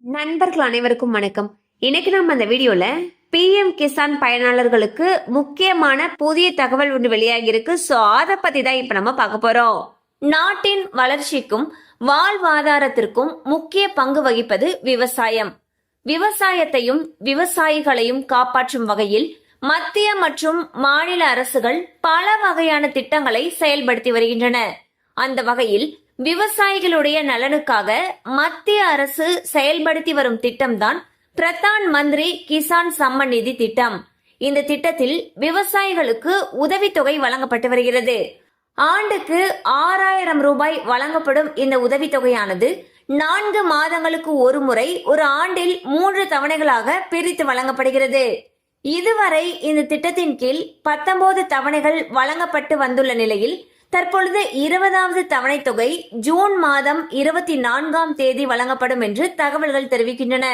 நண்பர்கள் அனைவருக்கும் வணக்கம். இன்னைக்கு நம்ம அந்த வீடியோல PM கிசான் பயனாளர்களுக்கு முக்கியமான புதிய தகவல் ஒன்று வெளியாகி இருக்கு. சோ அதை பத்தி தான் இப்ப நம்ம பார்க்க போறோம். நாட்டின் வளர்ச்சிக்கும் வாழ்வாதாரத்திற்கும் முக்கிய பங்கு வகிப்பது விவசாயம். விவசாயத்தையும் விவசாயிகளையும் காப்பாற்றும் வகையில் மத்திய மற்றும் மாநில அரசுகள் பல வகையான திட்டங்களை செயல்படுத்தி வருகின்றன. அந்த வகையில் விவசாயிகளுடைய நலனுக்காக மத்திய அரசு செயல்படுத்தி வரும் திட்டம்தான் பிரதான் மந்திரி கிசான் சம்மன் நிதி திட்டம். இந்த திட்டத்தில் விவசாயிகளுக்கு உதவித்தொகை வழங்கப்பட்டு வருகிறது. ஆண்டுக்கு 6000 ரூபாய் வழங்கப்படும் இந்த உதவித்தொகையானது 4 மாதங்களுக்கு ஒரு முறை ஒரு ஆண்டில் 3 தவணைகளாக பிரித்து வழங்கப்படுகிறது. இதுவரை இந்த திட்டத்தின் கீழ் 19 தவணைகள் வழங்கப்பட்டு வந்துள்ள நிலையில் தற்பொழுது 20வது தவணை தொகை ஜூன் மாதம் 24ஆம் தேதி வழங்கப்படும் என்று தகவல்கள் தெரிவிக்கின்றன.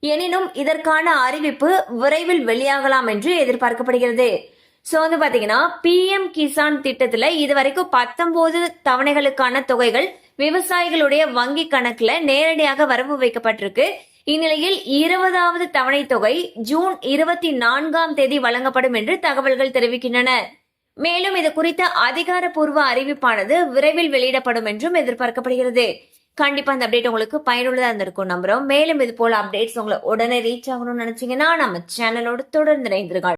எனினும் இதற்கான அறிவிப்பு விரைவில் வெளியாகலாம் என்று எதிர்பார்க்கப்படுகிறது. சோ பாத்தீங்கன்னா PM கிசான் திட்டத்துல இதுவரைக்கும் 19 தவணைகளுக்கான தொகைகள் விவசாயிகளுடைய வங்கி கணக்குல நேரடியாக வரவு வைக்கப்பட்டிருக்கு. இந்நிலையில் 20வது தவணை தொகை ஜூன் 24ஆம் தேதி வழங்கப்படும் என்று தகவல்கள் தெரிவிக்கின்றன. மேலும் இது குறித்த அதிகாரப்பூர்வ அறிவிப்பானது விரைவில் வெளியிடப்படும் என்றும் எதிர்பார்க்கப்படுகிறது. கண்டிப்பா அந்த அப்டேட் உங்களுக்கு பயனுள்ளதா இருந்திருக்கும் நம்புறோம். மேலும் இது போல அப்டேட்ஸ் உங்களை உடனே ரீச் ஆகணும்னு நினைச்சீங்கன்னா நம்ம சேனலோடு தொடர்ந்து இணைந்திருங்கள்.